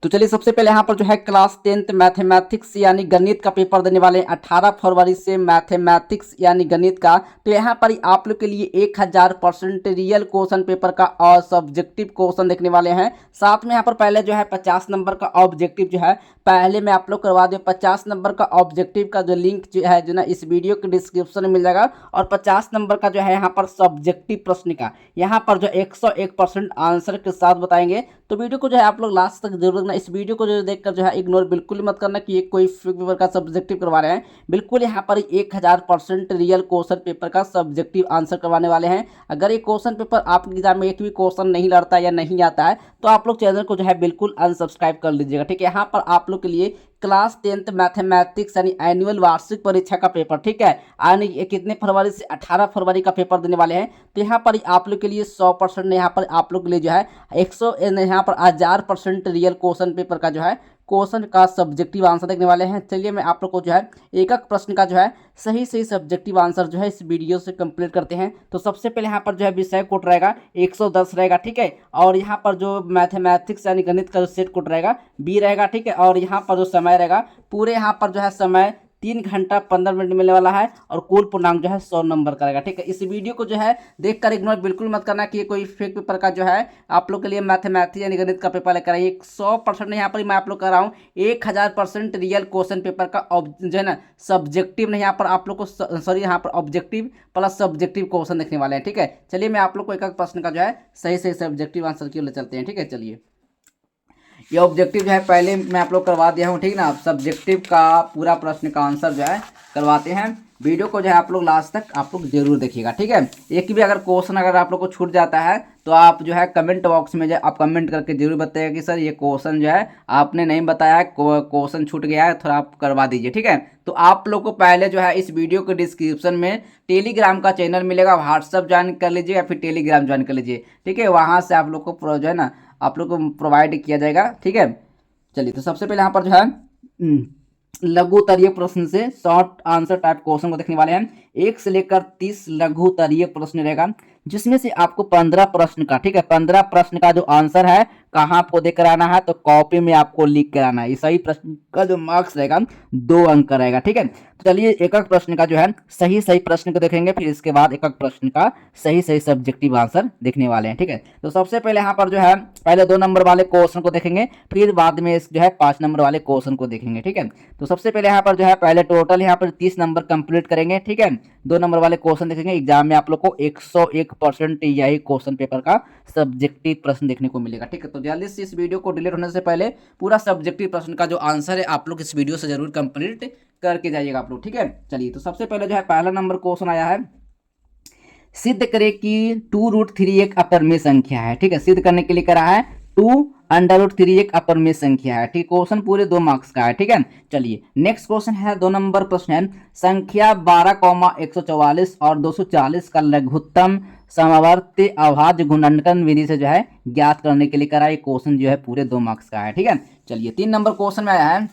तो चलिए सबसे पहले यहाँ पर जो है क्लास 10th मैथमेटिक्स यानी गणित का पेपर देने वाले हैं 18 फरवरी से मैथमेटिक्स यानी गणित का। तो यहाँ पर आप लोग के लिए 1000% रियल क्वेश्चन पेपर का और सब्जेक्टिव क्वेश्चन देखने वाले हैं। साथ में यहाँ पर पहले जो है 50 नंबर का ऑब्जेक्टिव जो है पहले मैं आप लोग करवा दूँ। 50 नंबर का ऑब्जेक्टिव का जो लिंक जो है जो ना इस वीडियो के डिस्क्रिप्शन में मिल जाएगा। और 50 नंबर का जो है यहाँ पर सब्जेक्टिव प्रश्न का यहाँ पर जो 101% आंसर के साथ बताएंगे। तो वीडियो को जो है आप लोग लास्ट तक जरूर देखना। इस वीडियो को जो देखकर जो है इग्नोर बिल्कुल ही मत करना कि ये कोई फेक पेपर का सब्जेक्टिव करवा रहे हैं। बिल्कुल यहाँ पर 1000% रियल क्वेश्चन पेपर का सब्जेक्टिव आंसर करवाने वाले हैं। अगर ये क्वेश्चन पेपर आपके एग्जाम में एक भी क्वेश्चन नहीं लड़ता या नहीं आता है तो आप लोग चैनल को जो है बिल्कुल अनसब्सक्राइब कर लीजिएगा, ठीक है। यहाँ पर आप लोग के लिए क्लास 10th मैथमेटिक्स यानी एनुअल वार्षिक परीक्षा का पेपर, ठीक है, यानी ये कितने फरवरी से 18 फरवरी का पेपर देने वाले हैं। तो यहाँ पर आप लोग के लिए 100% यहाँ पर आप लोग के लिए जो है 100 यहाँ पर 1000% रियल क्वेश्चन पेपर का जो है क्वेश्चन का सब्जेक्टिव आंसर देखने वाले हैं। चलिए मैं आप लोग को जो है एक एक प्रश्न का जो है सही सही सब्जेक्टिव आंसर जो है इस वीडियो से कंप्लीट करते हैं। तो सबसे पहले यहाँ पर जो है विषय कोड रहेगा 110 रहेगा, ठीक है। और यहाँ पर जो मैथमेटिक्स यानी गणित का जो सेट कोड रहेगा बी रहेगा, ठीक है। और यहाँ पर जो समय रहेगा पूरे यहाँ पर जो है समय 3 घंटा 15 मिनट मिलने वाला है। और कुल पूर्णांक जो है 100 नंबर का रहेगा, ठीक है। इस वीडियो को जो है देखकर इग्नोर बिल्कुल मत करना कि ये कोई फेक पेपर का जो है आप लोग के लिए मैथमेटिक्स यानी गणित का पेपर लेकर आइए। 100% यहाँ पर मैं आप लोग कर रहा हूँ 1000% रियल क्वेश्चन पेपर का जो है ना सब्जेक्टिव नहीं, यहाँ पर आप लोग को सॉरी यहाँ पर ऑब्जेक्टिव प्लस सब्जेक्टिव क्वेश्चन देखने वाले हैं, ठीक है। चलिए मैं आप लोग को एक एक प्रश्न का जो है सही सही सब्जेक्टिव आंसर की ओर ले चलते हैं, ठीक है। चलिए ये ऑब्जेक्टिव जो है पहले मैं आप लोग करवा दिया हूँ, ठीक ना। आप सब्जेक्टिव का पूरा प्रश्न का आंसर जो है करवाते हैं। वीडियो को जो है आप लोग लास्ट तक आप लोग जरूर देखिएगा, ठीक है। एक भी अगर क्वेश्चन अगर आप लोग को छूट जाता है तो आप जो है कमेंट बॉक्स में जो आप कमेंट करके जरूर बताइएगा कि सर ये क्वेश्चन जो है आपने नहीं बताया, क्वेश्चन छूट गया है, थोड़ा आप करवा दीजिए, ठीक है। तो आप लोग को पहले जो है इस वीडियो के डिस्क्रिप्शन में टेलीग्राम का चैनल मिलेगा, व्हाट्सअप ज्वाइन कर लीजिए या फिर टेलीग्राम ज्वाइन कर लीजिए, ठीक है। वहाँ से आप लोग को जो है ना आप लोग को प्रोवाइड किया जाएगा, ठीक है। चलिए तो सबसे पहले यहाँ पर जो है लघु उत्तरीय प्रश्न से शॉर्ट आंसर टाइप क्वेश्चन को देखने वाले हैं। 1 से लेकर 30 लघु उत्तरीय प्रश्न रहेगा जिसमें से आपको 15 प्रश्न का, ठीक है, 15 प्रश्न का जो आंसर है कहाँ आपको देकर आना है तो कॉपी में आपको लिख कर आना है। सही प्रश्न का जो मार्क्स रहेगा 2 अंक का रहेगा, ठीक है। तो चलिए एक एक प्रश्न का जो है सही सही प्रश्न को देखेंगे, फिर इसके बाद एक एक प्रश्न का सही सही सब्जेक्टिव आंसर देखने वाले हैं, ठीक है। तो सबसे पहले यहाँ पर जो है पहले 2 नंबर वाले क्वेश्चन को देखेंगे, फिर बाद में इस जो है 5 नंबर वाले क्वेश्चन को देखेंगे, ठीक है। तो सबसे पहले यहाँ पर जो है पहले टोटल यहाँ पर 30 नंबर कंप्लीट करेंगे, ठीक है। 2 नंबर वाले क्वेश्चन देखेंगे। एग्जाम में आप लोग को 101% यही क्वेश्चन पेपर का सब्जेक्टिव प्रश्न देखने को मिलेगा, ठीक है। तो जल्दी से इस वीडियो को डिलीट होने से पहले पूरा सब्जेक्टिव प्रश्न का जो आंसर है आप लोग इस वीडियो से जरूर कंप्लीट करके जाइएगा आप लोग, ठीक है। चलिए तो सबसे पहले जो है पहला नंबर क्वेश्चन आया है, सिद्ध करें कि 2√3 एक अपरिमेय संख्या है, ठीक है। सिद्ध करने के लिए करा है 2√3 एक अपरिमेय संख्या है, ठीक। क्वेश्चन पूरे 2 मार्क्स का है, ठीक है। चलिए नेक्स्ट क्वेश्चन है 2 नंबर प्रश्न है, संख्या 12,144 और 240 का लघुत्तम समवर्ती अभाज्य गुणनखंड विधि से जो है ज्ञात करने के लिए करा। ये क्वेश्चन जो है पूरे 2 मार्क्स का है, ठीक है। चलिए 3 नंबर क्वेश्चन में आया है,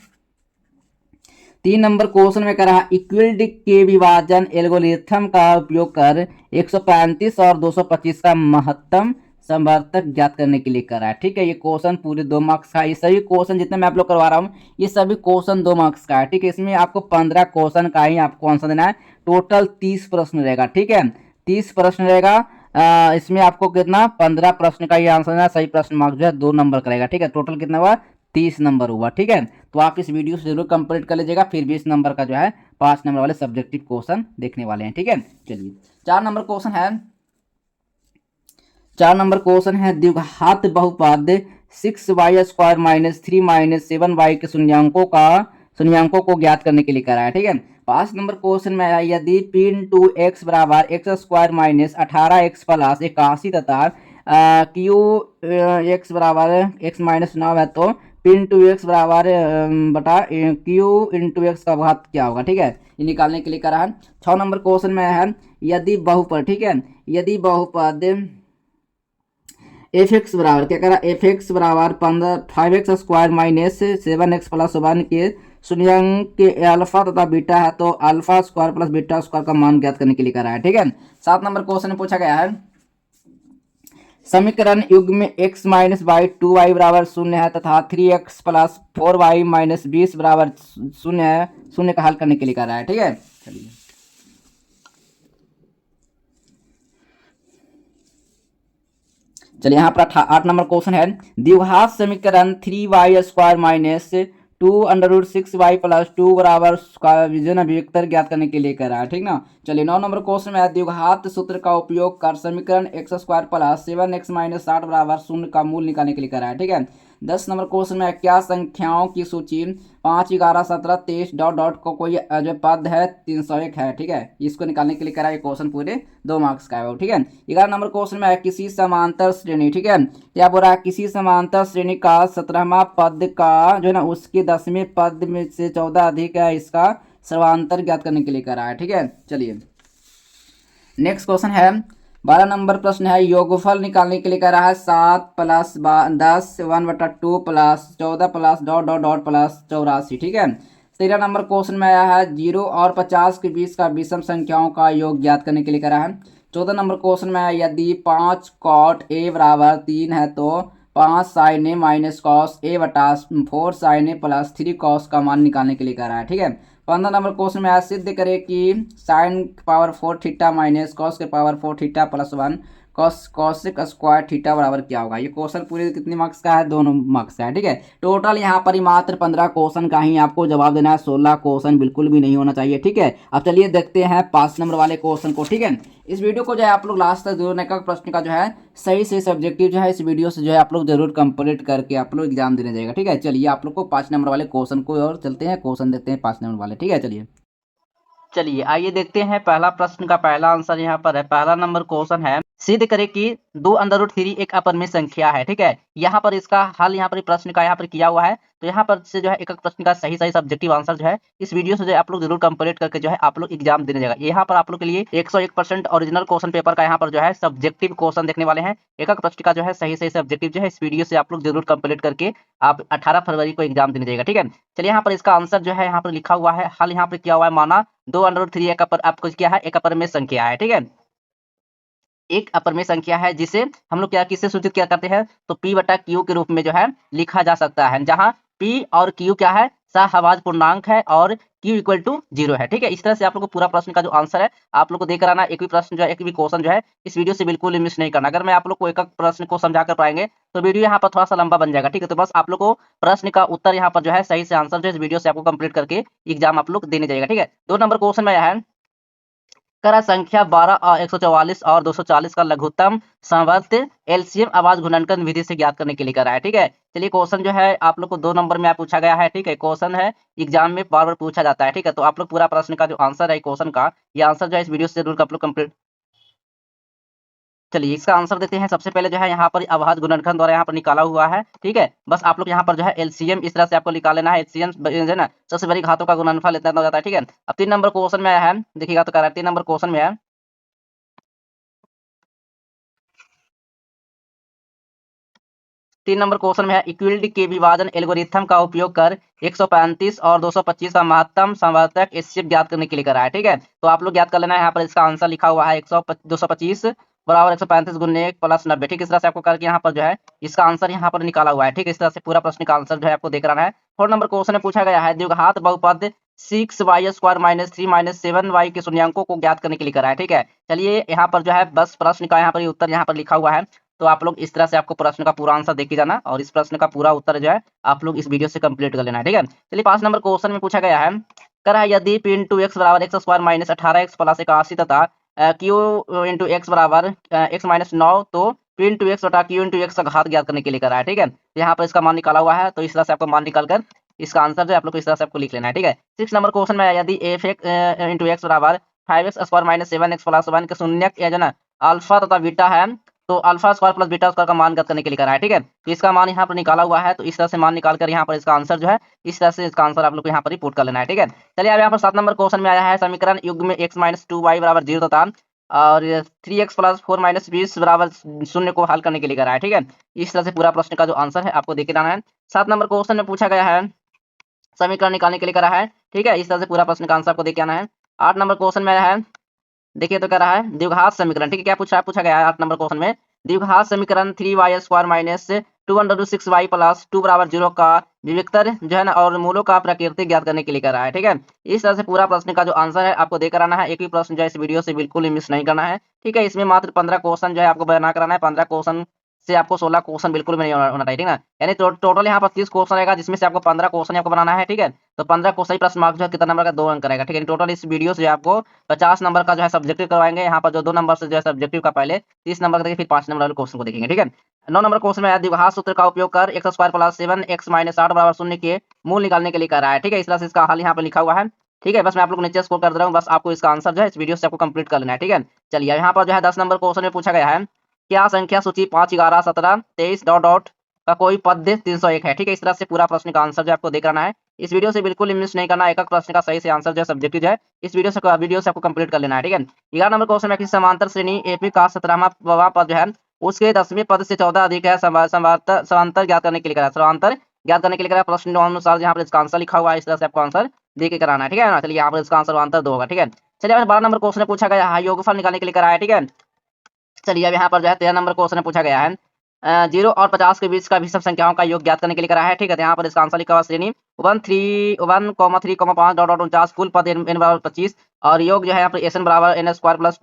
3 नंबर क्वेश्चन में करा इक्विल्ड के विभाजन एल्गोरिथम का उपयोग कर 135 और 225 का महत्तम समवर्तक ज्ञात करने के लिए करा है, ठीक है। ये क्वेश्चन पूरे 2 मार्क्स का है। ये सभी क्वेश्चन जितने मैं आप लोग करवा रहा हूँ ये सभी क्वेश्चन 2 मार्क्स का है, ठीक है। इसमें आपको 15 क्वेश्चन का ही आपको आंसर देना है। टोटल 30 प्रश्न रहेगा, ठीक है। 30 प्रश्न रहेगा। इसमें आपको कितना 15 प्रश्न का ही आंसर देना है। सही प्रश्न मार्क्स जो है 2 नंबर का रहेगा, ठीक है। टोटल कितना हुआ 30 नंबर हुआ, ठीक है। तो आप इस वीडियो से जरूर कंप्लीट कर लीजिएगा, फिर 20 नंबर का जो है 5 नंबर वाले सब्जेक्टिव क्वेश्चन देखने वाले हैं, ठीक है। चलिए 4 नंबर क्वेश्चन है, 4 नंबर क्वेश्चन है द्विघात बहुपद 6y² - 3 - 7y के शून्यांकों को ज्ञात करने के लिए करा है, ठीक है। 5 नंबर क्वेश्चन में है यदि p × x बराबर x² - 18x + 81 तथा q x बराबर x - 9 है तो p × x बराबर बटा q × x का घात क्या होगा, ठीक है। ये निकालने के लिए करा है। 6 नंबर क्वेश्चन में है यदि बहुपद, ठीक है, यदि बहुपद f(x) बराबर क्या करा f(x) बराबर 5x² - 7x + 1 के शून्यांक के अल्फा तथा बीटा है तो α² + β² का मान ज्ञात करने के लिए करा है, ठीक है। 7 नंबर क्वेश्चन में पूछा गया है समीकरण युग्म में x माइनस बाई 2y बराबर शून्य है तथा 3x प्लस 4y माइनस 20 बराबर शून्य है, शून्य का हल करने के लिए कह रहा है। ठीक है, चलिए यहाँ पर 8 नंबर क्वेश्चन है, द्विघात समीकरण 3y² माइनस 2√6y प्लस 2 बराबर जो ना विवेक्तर ज्ञात करने के लिए कह रहा है। ठीक ना, चलिए 9 नंबर क्वेश्चन में है, द्विघात सूत्र का उपयोग कर समीकरण x² प्लस 7x माइनस 60 बराबर शून्य का मूल निकालने के लिए कह रहा है। ठीक है, 10 नंबर क्वेश्चन में है, क्या संख्याओं की सूची 5, 11, 17, 23 डॉट डॉट को कोई जो पद है 301 है। ठीक है, इसको निकालने के लिए कह रहा है। क्वेश्चन पूरे 2 मार्क्स का है। ठीक है, 11 नंबर क्वेश्चन में है, किसी समांतर श्रेणी, ठीक है, क्या बोल रहा है, किसी समांतर श्रेणी का 17वां पद का जो है ना उसके 10वें पद में से 14 अधिक है, इसका सर्वांतर ज्ञात करने के लिए कह रहा है। ठीक है, चलिए नेक्स्ट क्वेश्चन है, 12 नंबर प्रश्न है, योगफल निकालने के लिए कह रहा है 7 plus 10 1/2 plus 14 plus dot dot dot plus 84। ठीक है, 13 नंबर क्वेश्चन में आया है, 0 और 50 के बीच का विषम संख्याओं का योग ज्ञात करने के लिए कह रहा है। 14 नंबर क्वेश्चन में है, यदि 5 cot a बराबर 3 है तो 5 sin a minus cos a बटा 4 sin a प्लस 3 cos का मान निकालने के लिए कह रहा है। ठीक है, 15 नंबर क्वेश्चन में सिद्ध करें कि sine power 4 theta minus cos के power 4 theta plus 1 cosec square theta बराबर क्या होगा। ये क्वेश्चन पूरे कितने मार्क्स का है, 2 मार्क्स का है। ठीक है, टोटल यहाँ पर ही मात्र 15 क्वेश्चन का ही आपको जवाब देना है, 16 क्वेश्चन बिल्कुल भी नहीं होना चाहिए। ठीक है, अब चलिए देखते हैं 5 नंबर वाले क्वेश्चन को। ठीक है, इस वीडियो को जो है आप लोग लास्ट तक जरूर का प्रश्न का जो है सही से सब्जेक्टिव जो है इस वीडियो से जो है आप लोग जरूर कंप्लीट करके आप लोग एग्जाम देने जाएगा। ठीक है, चलिए आप लोग को 5 नंबर वाले क्वेश्चन को और चलते हैं, क्वेश्चन देखते हैं 5 नंबर वाले। ठीक है, चलिए आइए देखते हैं पहला प्रश्न का पहला आंसर यहाँ पर है। पहला नंबर क्वेश्चन है, सिद्ध करें कि 2√3 एक अपरिमेय संख्या है। ठीक है, यहाँ पर इसका हल यहाँ पर प्रश्न का यहाँ पर किया हुआ है। तो यहाँ पर से जो है एक प्रश्न का सही सही सब्जेक्टिव आंसर जो है इस वीडियो से जो है आप लोग जरूर कंप्लीट करके जो है आप लोग एग्जाम देने जाएगा। यहाँ पर आप लोग के लिए 101% ओरिजिनल क्वेश्चन पेपर का यहाँ पर जो है सब्जेक्टिव क्वेश्चन देखने वाले हैं। एक प्रश्न का जो है सही सही सब्जेक्टिव जो है इस वीडियो से आप लोग जरूर कंप्लीट करके आप 18 फरवरी को एग्जाम देने जाएगा। ठीक है, चलिए यहाँ पर इसका आंसर जो है यहाँ पर लिखा हुआ है, हल यहाँ पर किया हुआ है, माना 2√3 एक अपर आपको क्या है, एक अपरिमेय संख्या है। ठीक है, एक अपरिमेय संख्या है जिसे हम लोग क्या किससे सूचित क्या करते हैं, तो p बटा q के रूप में जो है लिखा जा सकता है, जहां p और q क्या है, सहभाज्य पूर्णांक है और q इक्वल टू 0 है। ठीक है, इस तरह से आप लोग को पूरा प्रश्न का जो आंसर है आप लोग को देकर आना। एक भी प्रश्न जो है, एक भी क्वेश्चन जो है इस वीडियो से बिल्कुल मिस नहीं करना। अगर मैं आप लोग को एक प्रश्न को समझा कर पाएंगे तो वीडियो यहाँ पर थोड़ा सा लंबा बन जाएगा। ठीक है, तो बस आप लोग को प्रश्न का उत्तर यहाँ पर जो है सही से आंसर जो है इस वीडियो से आपको कंप्लीट करके एग्जाम आप लोग देने जाएगा। ठीक है, 2 नंबर क्वेश्चन में है, करा संख्या 12 और 144 और 240 का लघुत्तम समवर्त एलसीएम आवाज गुणनखंड विधि से ज्ञात करने के लिए करा है। ठीक है, चलिए क्वेश्चन जो है आप लोग को 2 नंबर में पूछा गया है। ठीक है, क्वेश्चन है एग्जाम में बार बार पूछा जाता है। ठीक है, तो आप लोग पूरा प्रश्न का जो आंसर है क्वेश्चन का, ये आंसर जो है इस वीडियो से जरूर आप लोग कंप्लीट। चलिए इसका आंसर देते हैं। सबसे पहले जो है यहाँ पर अभाज्य गुणनखंड द्वारा यहाँ पर निकाला हुआ है। ठीक है, बस आप लोग यहाँ पर जो है एलसीएम इस तरह से आपको निकाल लेना है। एलसीएम जो है ना सबसे बड़ी घातों का गुणनफल इतना हो जाता है। ठीक है, अब 3 नंबर क्वेश्चन में है, देखिएगा तो कह रहा है 3 नंबर क्वेश्चन में है, 3 नंबर क्वेश्चन में है, इक्विल्ड के विभाजन एल्गोरिथम का उपयोग कर 135 और 225 का महत्तम समवर्तक एचसीएफ ज्ञात करने के लिए करा है। ठीक है, तो आप लोग ज्ञात कर लेना है। यहाँ पर इसका आंसर लिखा हुआ है 225 बराबर 135 गुने 1 प्लस 90। ठीक, इस तरह से आपको करके यहाँ पर जो है इसका आंसर यहाँ पर निकाला हुआ है। ठीक है, इस तरह से पूरा प्रश्न का आंसर जो है आपको देख रहा है। 4 नंबर क्वेश्चन में पूछा गया है, द्विघात बहुपद 6y² माइनस 3 माइनस 7y के शून्यांकों को ज्ञात करने के लिए करा है। ठीक है, चलिए यहाँ पर जो है बस प्रश्न का यहाँ पर उत्तर यहाँ पर लिखा हुआ है। तो आप लोग इस तरह से आपको प्रश्न का पूरा आंसर देख के जाना और इस प्रश्न का पूरा उत्तर जो है आप लोग इस वीडियो से कंप्लीट कर लेना है। ठीक है, चलिए 5 नंबर क्वेश्चन में पूछा गया है, करा यदि p इंटू एक्स बराबर x² माइनस 18x प्लस 81 तथा q इंटू एक्स बराबर x माइनस 9 तो p इंटू एक्स बटा q इंटू एक्स का घात ज्ञात करने के लिए करा है। ठीक है, तो यहाँ पर इसका मान निकाला हुआ है। तो इस तरह से आपको मान निकाल कर इसका आंसर जो है आप लोग को इस तरह से आपको लिख लेना है। ठीक है, 6 नंबर क्वेश्चन में यदि f इंटू एक्स बराबर 5x² माइनस 7x प्लस 1 के शून्य जो है ना अल्फा तथा बीटा है, तो alpha square plus beta square का मान ज्ञात करने के लिए करा है। ठीक है, तो इसका मान यहाँ पर निकाला हुआ है। तो इस तरह से मान निकाल कर यहाँ पर इसका आंसर जो है इस तरह से इसका आंसर आप लोग को यहाँ पर रिपोर्ट कर लेना है। ठीक है, चलिए अब यहाँ पर 7 नंबर क्वेश्चन में आया है, समीकरण युग्म में x माइनस 2y बराबर 0 तथा और 3x प्लस 4 माइनस 20 बराबर 0 को हल करने के लिए करा है। ठीक है, इस तरह से पूरा प्रश्न का जो आंसर है आपको देखे जाना है। 7 नंबर क्वेश्चन में पूछा गया है, समीकरण निकालने के लिए करा है। ठीक है, इस तरह से पूरा प्रश्न का आंसर आपको देखे आना है। 8 नंबर क्वेश्चन में है, देखिए तो कह रहा है द्विघात समीकरण। ठीक है, क्या पूछा गया है 8 नंबर क्वेश्चन में, द्विघात समीकरण 3y² माइनस 2√6y प्लस 2 बराबर 0 का विविक्तर जो है ना और मूलों का प्रकृति ज्ञात करने के लिए कर रहा है। ठीक है, इस तरह से पूरा प्रश्न का जो आंसर है आपको देकर आना है। एक भी प्रश्न जो है इस वीडियो से बिल्कुल ही मिस नहीं करना है। ठीक है, इसमें मात्र 15 क्वेश्चन जो है आपको बना कराना है। 15 क्वेश्चन से आपको 16 क्वेश्चन बिल्कुल भी नहीं होना चाहिए। ठीक है, यानी टोटल यहाँ पर 30 क्वेश्चन रहेगा, जिसमें से आपको 15 क्वेश्चन आपको बनाना है। ठीक है, तो 15 को सही प्रश्न मार्क जो है कितना नंबर का 2 अंक रहेगा। ठीक है, टोटल इस वीडियो से जो है आपको 50 नंबर का जो है सब्जेक्टिव करवाएंगे। यहाँ पर जो 2 नंबर से जो है सब्जेक्टिव का पहले 30 नंबर का देखिए, फिर 5 नंबर वाले क्वेश्चन को देखेंगे। ठीक है, 9 नंबर क्वेश्चन में द्विघात सूत्र का उपयोग कर x² प्लस 7x माइनस 8 बराबर 0 के मूल निकालने के लिए कर रहा है। ठीक है, इस तरह से इसका हल यहाँ पर लिखा हुआ है। ठीक है, बस मैं आप लोग नीचे स्क्रॉल कर दे रहा हूँ, बस आपको इसका आंसर जो है इस वीडियो से आपको कंप्लीट कर लेना है। ठीक है, चलिए यहाँ पर जो है 10 नंबर क्वेश्चन में पूछा गया है, क्या संख्या सूची 5, 11, 17, 23 डॉट डॉट का कोई पद 301 है। ठीक है, इस तरह से पूरा प्रश्न का आंसर जो आपको देख करना है। इस वीडियो से बिल्कुल मिस नहीं करना, एक एक प्रश्न का सही से आंसर जो है सब्जेक्टिव है इस वीडियो से आपको कंप्लीट कर लेना है। ठीक है, 11 नंबर क्वेश्चन में किसी समांतर श्रेणी एपी का 17वां पद जो है उसके 10वें पद से 14 अधिक है। समांतर ज्ञात करने के लिए करा, समांतर ज्ञात करने के लिए करा प्रश्न अनुसार यहाँ पर इसका आंसर लिखा हुआ है। इस तरह से आपको आंसर दे के कराना है। ठीक है ना, चलिए यहाँ पर इसका आंसर आंसर 2 होगा। ठीक है, चलिए 12 नंबर क्वेश्चन पूछा गया है, योगफल निकालने के लिए कराया है। ठीक है, चलिए अब यहाँ पर जो है 13 नंबर क्वेश्चन पूछा गया है, 0 और 50 के बीच का विषम संख्याओं का योग ज्ञात करने के लिए करा है। ठीक है, तो यहाँ पर इसका आंसर लिखा हुआ श्रेणी 1 3 5 डॉट कुल पद n बराबर 25 और योग जो है यहाँ पर एन बराबर n² प्लस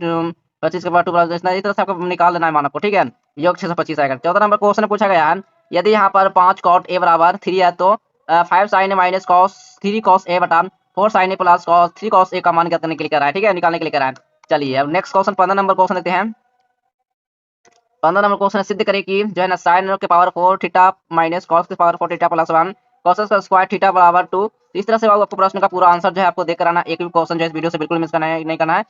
25 के बाद 2 बराबर इस तरह से आपको निकाल लेना है मान को। ठीक है, योग 625 आएगा। 14 नंबर क्वेश्चन पूछा गया है, यदि यहाँ पर 5 cot a बराबर 3 है तो 5 sin a minus cos 3 cos a बटा 4 sin a plus 3 cos a का मान ज्ञात करने के लिए करा है। ठीक है, निकालने के लिए करा है। चलिए अब नेक्स्ट क्वेश्चन 15 नंबर क्वेश्चन देखते हैं। 15 नंबर क्वेश्चन सिद्ध करें कि जो है ना साइन के पावर 4 थीटा माइनस कॉस के पावर 4 थीटा प्लस 1 कॉस का स्क्वायर थीटा बराबर 2। इस तरह से आपको प्रश्न का पूरा आंसर जो है आपको देख कराना। एक भी क्वेश्चन जो है इस वीडियो से बिल्कुल मिस करना है नहीं करना है।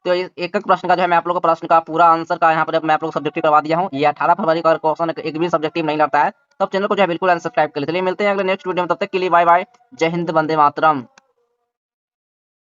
तो एक एक प्रश्न का जो है मैं आप लोगों को प्रश्न का पूरा आंसर का यहाँ पर मैं आप लोग सब्जेक्टिव करवा दिया हूँ। ये 18 फरवरी का क्वेश्चन एक भी सब्जेक्टिव नहीं लगता है। तो चैनल को जो है बिल्कुल अनसब्सक्राइब कर ले। चलिए मिलते हैं अगले नेक्स्ट वीडियो में, तब तक के लिए बाय बाय, जय हिंद, वंदे मातरम।